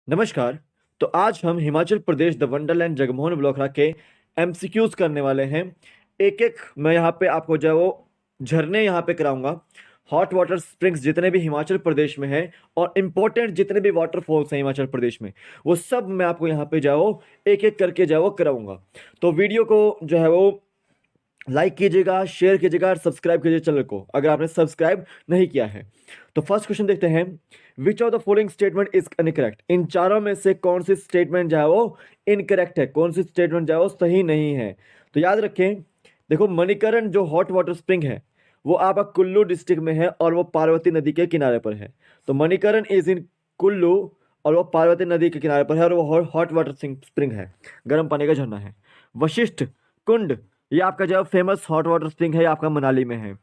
नमस्कार। तो आज हम Himachal Pradesh the Wonderland Jagmohan block के एमसीक्यूज करने वाले हैं। एक एक मैं यहाँ पे आपको जो है वो झरने यहाँ पे कराऊंगा। हॉट वाटर स्प्रिंग्स जितने भी हिमाचल प्रदेश में हैं और इम्पोर्टेंट जितने भी वाटरफॉल्स हैं हिमाचल प्रदेश में, वो सब मैं आपको यहाँ पे जो है वो एक एक करके जो है वो कराऊंगा। तो वीडियो को जो है वो लाइक कीजिएगा, शेयर कीजिएगा और सब्सक्राइब कीजिए चैनल को अगर आपने सब्सक्राइब नहीं किया है। तो फर्स्ट क्वेश्चन देखते हैं, which of the following statement is incorrect. इन चारों में से कौन सी स्टेटमेंट जो है वो इनकरेक्ट है, कौन सी स्टेटमेंट जो है वो सही नहीं है। तो याद रखें, देखो मणिकरण जो हॉट वाटर स्प्रिंग है वो आपका कुल्लू डिस्ट्रिक्ट में है और वो पार्वती नदी के किनारे पर है। तो मणिकरण इज इन कुल्लू और वो पार्वती नदी के किनारे पर है और वो हॉट वाटर स्प्रिंग है, गर्म पानी का झरना है। वशिष्ठ कुंड ये आपका जो फेमस हॉट वाटर स्प्रिंग है, ये आपका मनाली में है।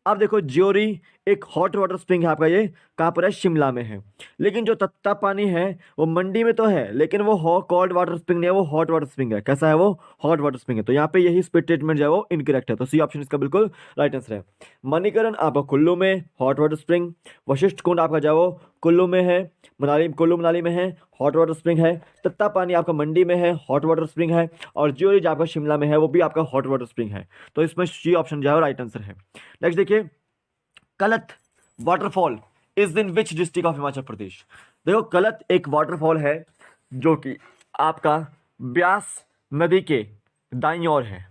अब देखो ज्योरी एक हॉट वाटर स्प्रिंग है आपका, ये कहाँ पर है, शिमला में है। लेकिन जो तत्ता पानी है वो मंडी में तो है, लेकिन वो कोल्ड वाटर स्प्रिंग नहीं है, वो हॉट वाटर स्प्रिंग है। कैसा है वो, हॉट वाटर स्प्रिंग है। तो यहाँ पे यही स्टेटमेंट जो है वो इनकरेक्ट है। तो सी ऑप्शन इसका बिल्कुल राइट आंसर है। मणिकरण आपका कुल्लू में हॉट वाटर स्प्रिंग, वशिष्ठ कुंड आपका जो है वो कुल्लू में है, मनाली कुल्लू मनाली में है, हॉट वाटर स्प्रिंग है। तत्ता पानी आपका मंडी में है, हॉट वाटर स्प्रिंग है। और ज्योरी जो आपका शिमला में है वो भी आपका हॉट वाटर स्प्रिंग है। तो इसमें सी ऑप्शन जो है राइट आंसर है। नेक्स्ट देखिए, Kalat waterfall is in which district of Himachal Pradesh. देखो कलत एक वाटरफॉल है जो कि आपका ब्यास नदी के दाईं ओर है।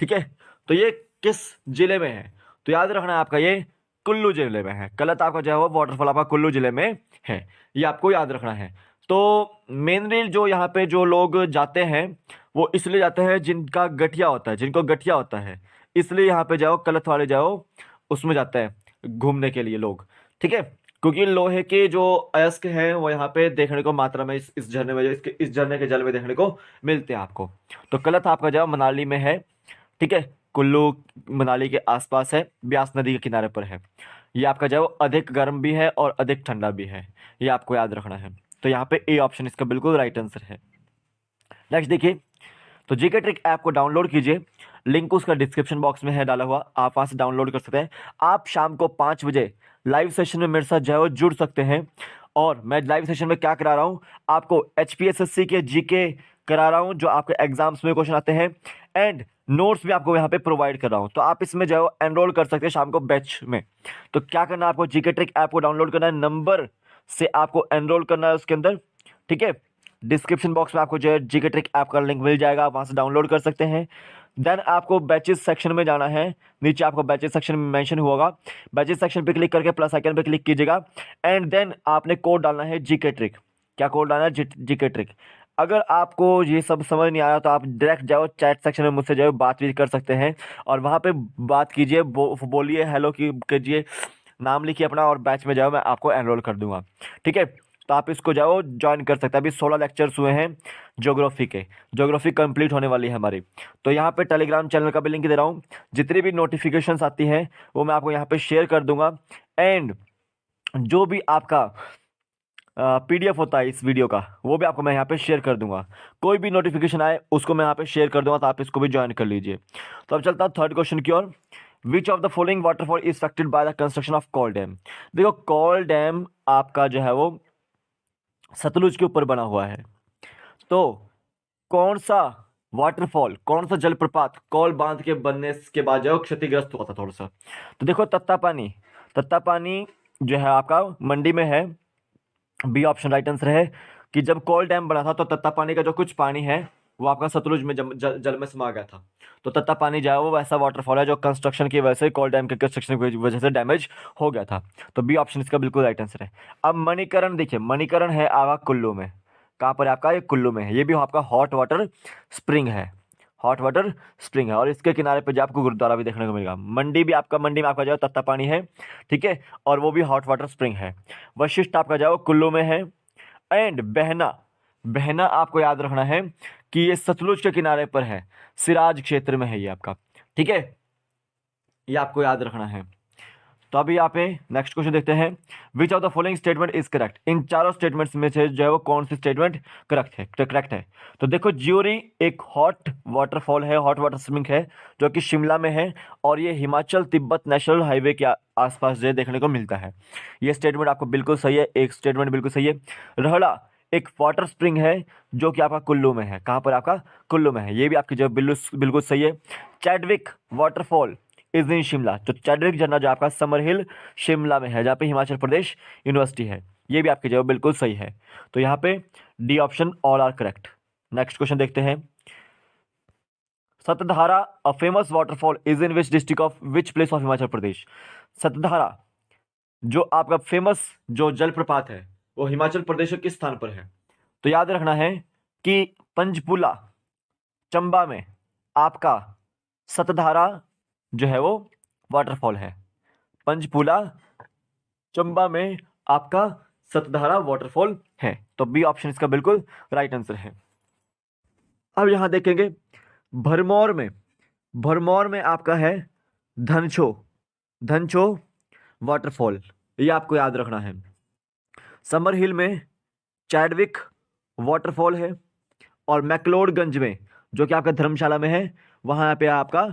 ठीक है, तो ये किस जिले में है, तो याद रखना है आपका ये कुल्लू जिले में है। कलत आपका जो है वो वाटरफॉल आपका कुल्लू जिले में है, ये आपको याद रखना है। तो मेनली जो यहाँ पे जो लोग जाते हैं वो इसलिए जाते हैं जिनका गठिया होता है, जिनको गठिया होता है, इसलिए यहाँ पे जाओ कलत वाले जाओ उसमें जाते हैं घूमने के लिए लोग। ठीक है, क्योंकि लोहे के जो अयस्क हैं वो यहाँ पे देखने को मात्रा में इस झरने में इस झरने के जल में देखने को मिलते हैं आपको। तो कलत आपका जगह मनाली में है। ठीक है, कुल्लू मनाली के आसपास है, ब्यास नदी के किनारे पर है। ये आपका जो है वो अधिक गर्म भी है और अधिक ठंडा भी है, ये आपको याद रखना है। तो यहाँ पे ए ऑप्शन इसका बिल्कुल राइट आंसर है। नेक्स्ट देखिए, तो जीके ट्रिक ऐप को डाउनलोड कीजिए, लिंक उसका डिस्क्रिप्शन बॉक्स में है डाला हुआ, आप वहाँ से डाउनलोड कर सकते हैं। आप शाम को 5 बजे लाइव सेशन में मेरे साथ जो है वो जुड़ सकते हैं। और मैं लाइव सेशन में क्या करा रहा हूँ, आपको HPSSC के जीके करा रहा हूँ जो आपके एग्जाम्स में क्वेश्चन आते हैं, एंड नोट्स भी आपको यहाँ पे प्रोवाइड कर रहा हूँ। तो आप इसमें जो है एनरोल कर सकते हैं शाम को बैच में। तो क्या करना है, आपको जीके ट्रिक ऐप को डाउनलोड करना है, नंबर से आपको एनरोल करना है उसके अंदर। ठीक है, डिस्क्रिप्शन बॉक्स में आपको जो है जीके ट्रिक ऐप का लिंक मिल जाएगा, आप वहाँ से डाउनलोड कर सकते हैं। देन आपको बैचेस सेक्शन में जाना है, नीचे आपको बैचेस सेक्शन में मेंशन होगा, बैचेस सेक्शन पे क्लिक करके प्लस आइकन पे क्लिक कीजिएगा, एंड देन आपने कोड डालना है जीके ट्रिक। क्या कोड डालना है, जीके ट्रिक। अगर आपको ये सब समझ नहीं आ रहा तो आप डायरेक्ट जाओ चैट सेक्शन में मुझसे जो है बात भी कर सकते हैं, और वहाँ पे बात कीजिए, बोलिए हेलो कीजिए, नाम लिखिए अपना, और बैच में जाओ मैं आपको एनरोल कर दूंगा। ठीक है, तो आप इसको जाओ ज्वाइन कर सकते हैं। अभी 16 लेक्चर्स हुए हैं ज्योग्राफी के, ज्योग्राफी कंप्लीट होने वाली है हमारी। तो यहाँ पे टेलीग्राम चैनल का भी लिंक दे रहा हूँ, जितनी भी नोटिफिकेशंस आती हैं वो मैं आपको यहाँ पे शेयर कर दूंगा। एंड जो भी आपका PDF होता है इस वीडियो का, वो भी आपको मैं यहाँ पे शेयर कर दूंगा। कोई भी नोटिफिकेशन आए उसको मैं यहाँ पे शेयर कर दूंगा, तो आप इसको भी ज्वाइन कर लीजिए। तो अब चलता हूँ थर्ड क्वेश्चन की ओर। Which of the following waterfall is affected by the construction of Kol dam. देखो कॉल डैम आपका जो है वो सतलुज के ऊपर बना हुआ है। तो कौन सा वाटरफॉल, कौन सा जलप्रपात कॉल बांध के बनने के बाद जो है वो क्षतिग्रस्त हुआ था थोड़ा सा। तो देखो तत्ता पानी, तत्ता पानी जो है आपका मंडी में है, बी ऑप्शन राइट आंसर है। कि जब कोल डैम बना था तो तत्ता पानी का जो कुछ पानी है वो आपका सतलुज में जल में समा गया था। तो तत्ता पानी जो है वो वैसा वाटरफॉल है जो कंस्ट्रक्शन की वजह से, कोल डैम के कंस्ट्रक्शन की वजह से डैमेज हो गया था। तो बी ऑप्शन इसका बिल्कुल राइट आंसर है। अब मणिकरण देखिए, मणिकरण है आपका कुल्लू में। कहाँ पर है आपका, ये कुल्लू में है। ये भी आपका हॉट वाटर स्प्रिंग है, हॉट वाटर स्प्रिंग है। और इसके किनारे पे जो आपको गुरुद्वारा भी देखने को मिलेगा। मंडी भी आपका, मंडी में आपका जो है तत्ता पानी है। ठीक है, और वो भी हॉट वाटर स्प्रिंग है। वशिष्ठ आपका जो है वो कुल्लू में है। एंड बहना, बहना आपको याद रखना है कि ये सतलुज के किनारे पर है, सिराज क्षेत्र में है ये आपका। ठीक है, ये आपको याद रखना है। तो अभी यहाँ पे नेक्स्ट क्वेश्चन देखते हैं, which of the following statement is correct. इन चारों स्टेटमेंट्स में से जो है वो कौन सी स्टेटमेंट करेक्ट है। तो देखो ज्योरी एक हॉट वाटरफॉल है, हॉट वाटर स्प्रिंग है, जो कि शिमला में है, और ये हिमाचल तिब्बत नेशनल हाईवे के आसपास जो है देखने को मिलता है। ये स्टेटमेंट आपको बिल्कुल सही है, एक स्टेटमेंट बिल्कुल सही है। रहड़ा एक वाटर स्प्रिंग है जो कि आपका कुल्लू में है। कहाँ पर? आपका कुल्लू में है। ये भी आपकी जगह बिल्कुल बिल्कुल सही है। चैडविक वाटरफॉल इज इन शिमला। तो चैडविक झरना जो आपका समर हिल शिमला में है, जहाँ पे हिमाचल प्रदेश यूनिवर्सिटी है। ये भी आपकी जवाब बिल्कुल सही है। तो यहाँ पे D option all are correct. Next question देखते हैं। Satdhara a famous waterfall is in which district of which place of Himachal Pradesh. Satdhara जो आपका फेमस जो जलप्रपात है वो हिमाचल प्रदेश के किस स्थान पर है? तो याद रखना है कि पंचपुला चंबा में आपका सतधारा जो है वो वाटरफॉल है। पंचपुला चंबा में आपका सतधारा वाटरफॉल है। तो बी ऑप्शन इसका बिल्कुल राइट आंसर है। अब यहां देखेंगे भरमौर में आपका है धनछो वाटरफॉल। ये आपको याद रखना है। समर हिल में चैडविक वाटरफॉल है और मैक्लोडगंज में जो कि आपका धर्मशाला में है वहां पे आपका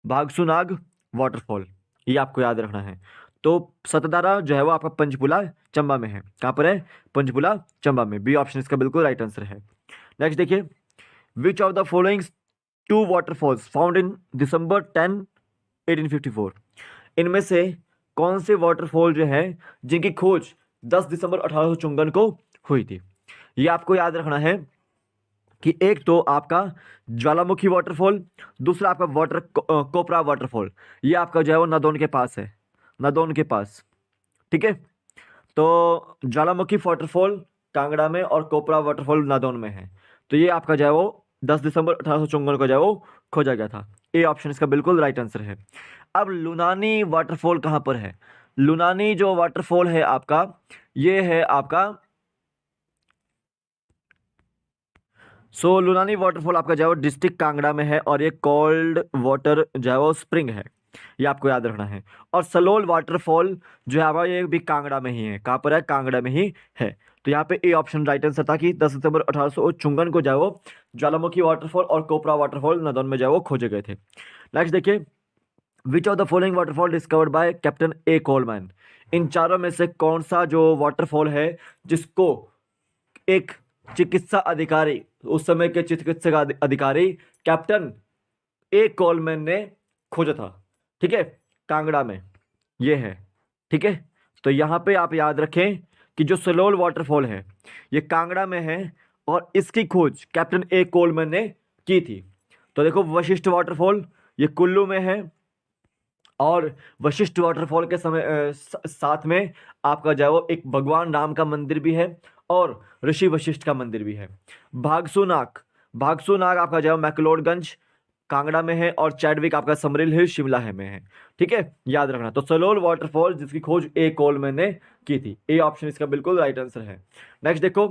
भागसूनाग वाटरफॉल। ये आपको याद रखना है। तो सतधारा जो है वो आपका पंचपुला चंबा में है। कहां पर है? पंचपुला चंबा में। बी ऑप्शन इसका बिल्कुल राइट आंसर है। नेक्स्ट देखिए, which of the following two waterfalls found in December 10 1854। इनमें से कौन से वाटरफॉल जो है जिनकी खोज 10 दिसंबर 1854 को हुई थी? ये आपको याद रखना है कि एक तो आपका ज्वालामुखी वाटरफॉल, दूसरा आपका कोपरा वाटरफॉल। ये आपका जो है वो नादौन के पास है, नादौन के पास। ठीक है, तो ज्वालामुखी वाटरफॉल कांगड़ा में और कोपरा वाटरफॉल नादौन में है। तो ये आपका जो है वो 10 दिसंबर 1854 को जो है वो खोजा गया था। ए ऑप्शन इसका बिल्कुल राइट आंसर है। अब लुनानी वाटरफॉल कहां पर है? लुनानी जो वाटरफॉल है आपका, ये है आपका लुनानी वाटरफॉल आपका जो है वो डिस्ट्रिक्ट कांगड़ा में है और ये कोल्ड वाटर जो है वो स्प्रिंग है। ये आपको याद रखना है। और सलोल वाटरफॉल जो है आपका ये भी कांगड़ा में ही है। कहाँ पर है? कांगड़ा में ही है। तो यहाँ पे ए ऑप्शन राइट आंसर था कि 10 सितंबर 1854 को जो है वो ज्वालामुखी वाटरफॉल और कोपरा वाटरफॉल नादौन में जो है वो खोजे गए थे। नेक्स्ट देखिए, which of the following waterfall discovered by captain A Coleman. इन चारों में से कौन सा जो वाटरफॉल है जिसको एक चिकित्सा अधिकारी, उस समय के चिकित्सा अधिकारी कैप्टन ए कोलमैन ने खोजा था? ठीक है, कांगड़ा में ये है। ठीक है, तो यहां पे आप याद रखें कि जो सलोल वाटरफॉल है ये कांगड़ा में है और इसकी खोज कैप्टन ए कोलमैन ने की थी। तो देखो, वशिष्ठ वाटरफॉल ये कुल्लू में है और वशिष्ठ वाटरफॉल के साथ में आपका जो है वो एक भगवान राम का मंदिर भी है और ऋषि वशिष्ठ का मंदिर भी है। भागसूनाग आपका जो है मैक्लोडगंज कांगड़ा में है और चैडविक आपका समरिल हिल शिमला है में है। ठीक है, याद रखना। तो सलोल वाटरफॉल जिसकी खोज ए कोलमैन ने की थी। ए ऑप्शन इसका बिल्कुल राइट आंसर है। नेक्स्ट देखो,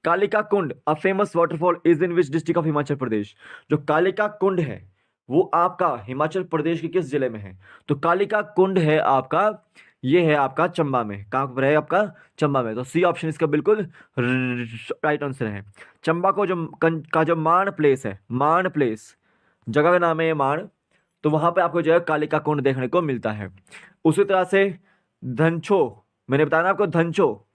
Kalika Kund a famous waterfall is in which district of Himachal Pradesh. जो कालिका कुंड है वो आपका हिमाचल प्रदेश के किस जिले में है? तो कालिका कुंड है आपका, ये है आपका चंबा में। कहां पर है? आपका चंबा में। तो सी ऑप्शन इसका बिल्कुल राइट आंसर है। चंबा को जो का जो माण प्लेस है, माण प्लेस जगह का नाम है ये माण, तो वहां पे आपको जो है कालिका कुंड देखने को मिलता है। उसी तरह से धनछो, मैंने बताया ना आपको धनछो,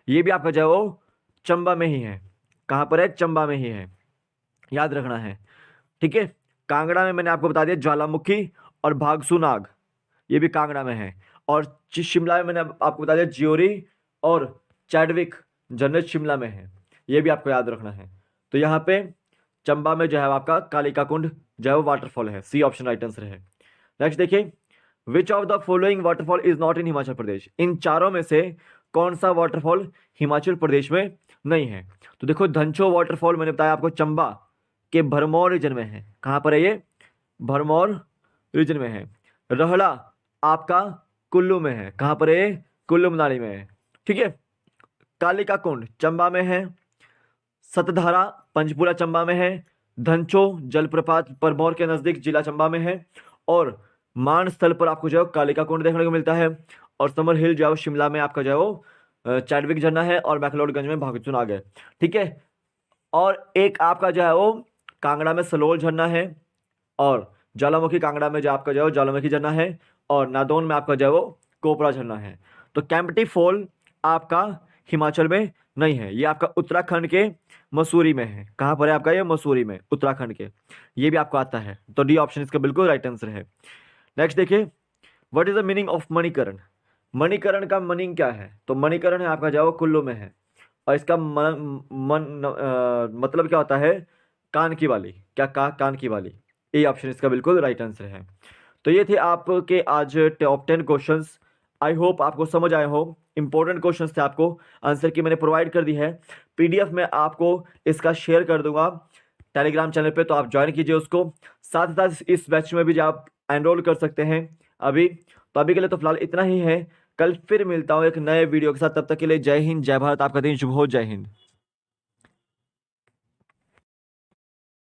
ये भी आपका जो है वो चंबा में ही है। कहां पर है? चंबा में ही है, याद रखना है। ठीक है, कांगड़ा में मैंने आपको बता दिया ज्वालामुखी और भागसूनाग, ये भी कांगड़ा में है। और शिमला में मैंने आपको बता दिया ज्योरी और चैडविक जनरल शिमला में है। ये भी आपको याद रखना है। तो यहाँ पे चंबा में जो है आपका कालिका कुंड जो है वो वाटरफॉल है। सी ऑप्शन राइट आंसर है। नेक्स्ट देखिए, which of the following waterfall is not in Himachal Pradesh. इन चारों में से कौन सा वाटरफॉल हिमाचल प्रदेश में नहीं है? तो देखो, धनछो वाटरफॉल मैंने बताया आपको चंबा के भरमौर रीजन में है। कहां पर है ये? भरमौर रीजन में है। रहला आपका कुल्लू में है। कहां पर है ये? कुल्लू मनाली में है। ठीक है, कालिका कुंड चंबा में है, सतधारा पंचपुरा चंबा में है, धनचो जलप्रपात भरमौर के नजदीक जिला चंबा में है और मान स्थल पर आपको जो है कालिका कुंड देखने को मिलता है। और समर हिल जो है शिमला में आपका जो है वो चैडविक झरना है और मैक्लोडगंज में भागसूनाग है। ठीक है, और एक आपका जो है वो कांगड़ा में सलोल झरना है और ज्वालामुखी कांगड़ा में जो आपका जो है ज्वालामुखी झरना है और नादौन में आपका जो है वो कोपरा झरना है। तो कैंपटी फॉल आपका हिमाचल में नहीं है, ये आपका उत्तराखंड के मसूरी में है। कहाँ पर है आपका ये? मसूरी में, उत्तराखंड के। ये भी आपको आता है, तो डी ऑप्शन इसका बिल्कुल राइट आंसर है। नेक्स्ट देखिए, what is the meaning of Manikaran? Manikaran का मीनिंग क्या है? तो मणिकरण है आपका जवाब कुल्लू में है। और इसका मतलब क्या होता है? कान की बाली। क्या कान की बाली। ए ऑप्शन इसका बिल्कुल राइट आंसर है। तो ये थे आपके आज टॉप 10 क्वेश्चंस। आई होप आपको समझ आए हो। इंपॉर्टेंट क्वेश्चंस थे, आपको आंसर की मैंने प्रोवाइड कर दी है। पीडीएफ में आपको इसका शेयर कर दूंगा टेलीग्राम चैनल पे, तो आप ज्वाइन कीजिए उसको। साथ ही साथ इस बैच में भी आप एनरोल कर सकते हैं अभी। तो अभी के लिए तो फिलहाल इतना ही है। कल फिर मिलता हूँ एक नए वीडियो के साथ। तब तक के लिए जय हिंद, जय भारत। आपका दिन शुभ हो। जय हिंद।